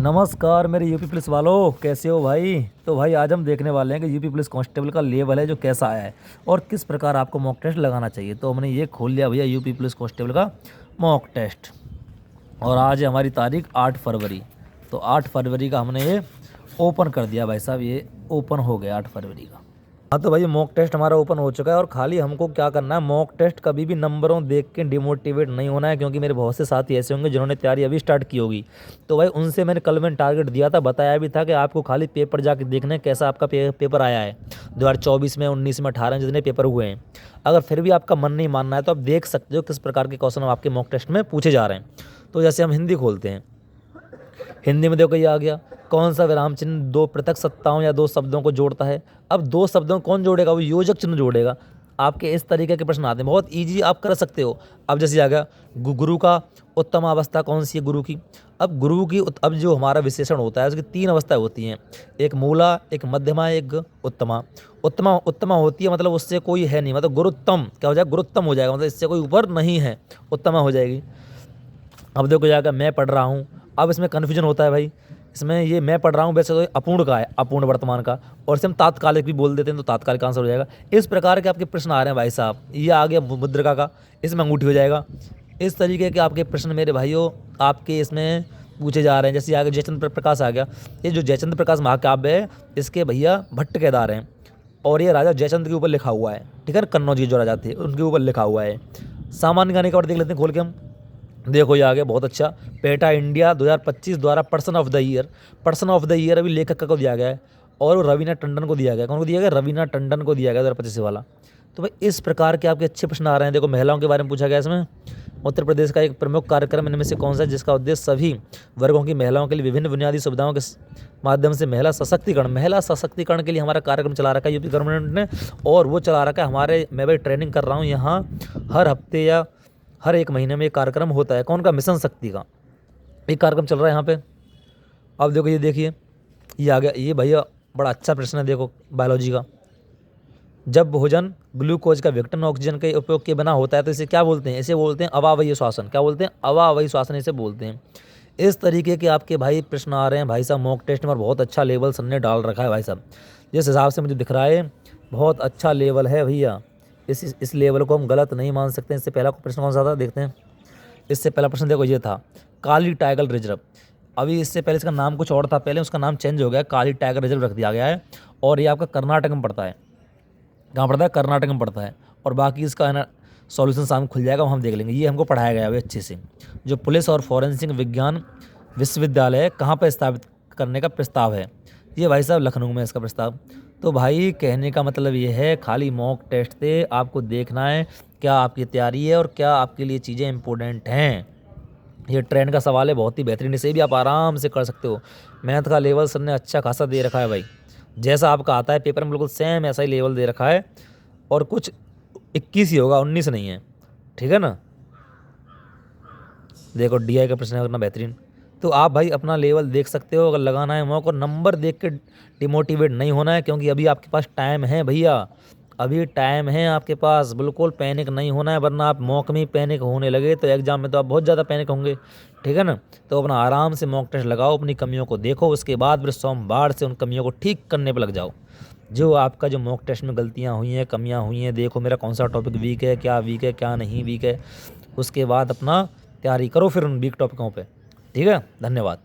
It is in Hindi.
नमस्कार मेरे यूपी पुलिस वालों, कैसे हो भाई। तो भाई आज हम देखने वाले हैं कि यूपी पुलिस कांस्टेबल का लेवल है जो कैसा आया है और किस प्रकार आपको मॉक टेस्ट लगाना चाहिए। तो हमने ये खोल लिया भैया यूपी पुलिस कांस्टेबल का मॉक टेस्ट और आज है हमारी तारीख 8 फरवरी। तो 8 फरवरी का हमने ये ओपन कर दिया भाई साहब, ये ओपन हो गया 8 फरवरी का। हाँ तो भाई मॉक टेस्ट हमारा ओपन हो चुका है और खाली हमको क्या करना है, मॉक टेस्ट कभी भी नंबरों देख के डिमोटिवेट नहीं होना है, क्योंकि मेरे बहुत से साथी ऐसे होंगे जिन्होंने तैयारी अभी स्टार्ट की होगी। तो भाई उनसे मैंने कल में टारगेट दिया था, बताया भी था कि आपको खाली पेपर जाके देखना है कैसा आपका पेपर आया है 2024 में, 19 में, 18 में जितने पेपर हुए हैं। अगर फिर भी आपका मन नहीं मानना है तो आप देख सकते हो किस प्रकार के क्वेश्चन आपके मॉक टेस्ट में पूछे जा रहे हैं। तो जैसे हम हिंदी खोलते हैं, हिंदी में देखो ये आ गया, कौन सा विराम चिन्ह दो पृथक सत्ताओं या दो शब्दों को जोड़ता है। अब दो शब्दों को कौन जोड़ेगा, वो योजक चिन्ह जोड़ेगा। आपके इस तरीके के प्रश्न आते हैं, बहुत इजी आप कर सकते हो। अब जैसे आ गया गुरु का उत्तम अवस्था कौन सी है गुरु की। अब गुरु की अब जो हमारा विशेषण होता है उसकी 3 अवस्थाएं होती हैं, एक मूला, एक मध्यमा, एक उत्तमा। उत्तमा उत्तमा होती है मतलब उससे कोई है नहीं, मतलब गुरुत्तम क्या हो जाएगा, गुरुत्तम हो जाएगा, मतलब इससे कोई ऊपर नहीं है, उत्तमा हो जाएगी। अब देखो जाएगा मैं पढ़ रहा हूँ। अब इसमें कन्फ्यूजन होता है भाई, इसमें ये मैं पढ़ रहा हूँ वैसे तो अपूर्ण का है, अपूर्ण वर्तमान का, और इसे हम तात्कालिक भी बोल देते हैं तो तात्कालिक आंसर हो जाएगा। इस प्रकार के आपके प्रश्न आ रहे हैं भाई साहब। ये आ गया मुद्रिका का, इसमें अंगूठी हो जाएगा। इस तरीके के आपके प्रश्न मेरे भाइयों आपके इसमें पूछे जा रहे हैं। जैसे आगे जयचंद्र प्रकाश आ गया, ये जो जयचंद्र प्रकाश महाकाव्य है इसके भैया भट्ट केदार हैं और ये राजा जयचंद्र के ऊपर लिखा हुआ है, ठीक है ना। कन्नौज के जो राजा थे उनके ऊपर लिखा हुआ है। सामान्य गाने का और देख लेते हैं खोल के हम। देखो ये आ गया बहुत अच्छा, पेटा इंडिया 2025 द्वारा person of the year. Person of the year अभी लेखक को दिया गया है और वो रवीना टंडन को दिया गया। कौन को दिया गया, रवीना टंडन को दिया गया 2025 वाला। तो भाई इस प्रकार के आपके अच्छे प्रश्न आ रहे हैं। देखो महिलाओं के बारे में पूछा गया इसमें, उत्तर प्रदेश का एक प्रमुख कार्यक्रम इनमें से कौन सा है जिसका उद्देश्य सभी वर्गों की महिलाओं के लिए विभिन्न बुनियादी सुविधाओं के माध्यम से महिला सशक्तिकरण के लिए हमारा कार्यक्रम चला रखा है यूपी गवर्नमेंट ने। और वो चला रखा है हमारे, मैं भाई ट्रेनिंग कर रहा हूँ यहाँ, हर हफ्ते या हर एक महीने में एक कार्यक्रम होता है। कौन का, मिशन शक्ति का एक कार्यक्रम चल रहा है यहाँ पे। अब देखो ये देखिए ये आ गया, ये भैया बड़ा अच्छा प्रश्न है। देखो बायोलॉजी का, जब भोजन ग्लूकोज का विघटन ऑक्सीजन के उपयोग के बिना होता है तो इसे क्या बोलते हैं, इसे बोलते हैं अवावयव श्वसन। क्या बोलते हैं, अवावयव श्वसन इसे बोलते हैं। इस तरीके के आपके भाई प्रश्न आ रहे हैं भाई साहब मॉक टेस्ट में, और बहुत अच्छा लेवल सर ने डाल रखा है भाई साहब। जिस हिसाब से मुझे दिख रहा है बहुत अच्छा लेवल है भैया, इस लेवल को हम गलत नहीं मान सकते। इससे पहला प्रश्न कौन सा था देखते हैं। इससे पहला प्रश्न देखो ये था, काली टाइगर रिजर्व। अभी इससे पहले इसका नाम कुछ और था, पहले उसका नाम चेंज हो गया, काली टाइगर रिजर्व रख दिया गया है। और ये आपका कर्नाटक में पड़ता है। कहाँ पड़ता है, कर्नाटक में पड़ता है। और बाकी इसका है ना सॉल्यूशन सामने खुल जाएगा, हम देख लेंगे। ये हमको पढ़ाया गया है अच्छे से। जो पुलिस और फॉरेंसिक विज्ञान विश्वविद्यालय है कहाँ पर स्थापित करने का प्रस्ताव है, ये भाई साहब लखनऊ में इसका प्रस्ताव। तो भाई कहने का मतलब ये है, खाली मॉक टेस्ट से आपको देखना है क्या आपकी तैयारी है और क्या आपके लिए चीज़ें इंपॉर्टेंट हैं। ये ट्रेंड का सवाल है, बहुत ही बेहतरीन, इसे भी आप आराम से कर सकते हो। मैथ का लेवल सर ने अच्छा खासा दे रखा है भाई, जैसा आपका आता है पेपर में बिल्कुल सेम ऐसा ही लेवल दे रखा है। और कुछ 21 ही होगा, 19 नहीं है, ठीक है ना। देखो DI का प्रश्न है कितना बेहतरीन। तो आप भाई अपना लेवल देख सकते हो, अगर लगाना है मॉक, और नंबर देख के डिमोटिवेट नहीं होना है, क्योंकि अभी आपके पास टाइम है भैया, अभी टाइम है आपके पास। बिल्कुल पैनिक नहीं होना है, वरना आप मॉक में ही पैनिक होने लगे तो एग्जाम में तो आप बहुत ज़्यादा पैनिक होंगे, ठीक है ना। तो अपना आराम से मॉक टेस्ट लगाओ, अपनी कमियों को देखो, उसके बाद फिर सोमवार से उन कमियों को ठीक करने पर लग जाओ। जो आपका जो मॉक टेस्ट में गलतियाँ हुई हैं, कमियाँ हुई हैं, देखो मेरा कौन सा टॉपिक वीक है, क्या नहीं वीक है, उसके बाद अपना तैयारी करो फिर उन वीक टॉपिकों पर, ठीक है। धन्यवाद।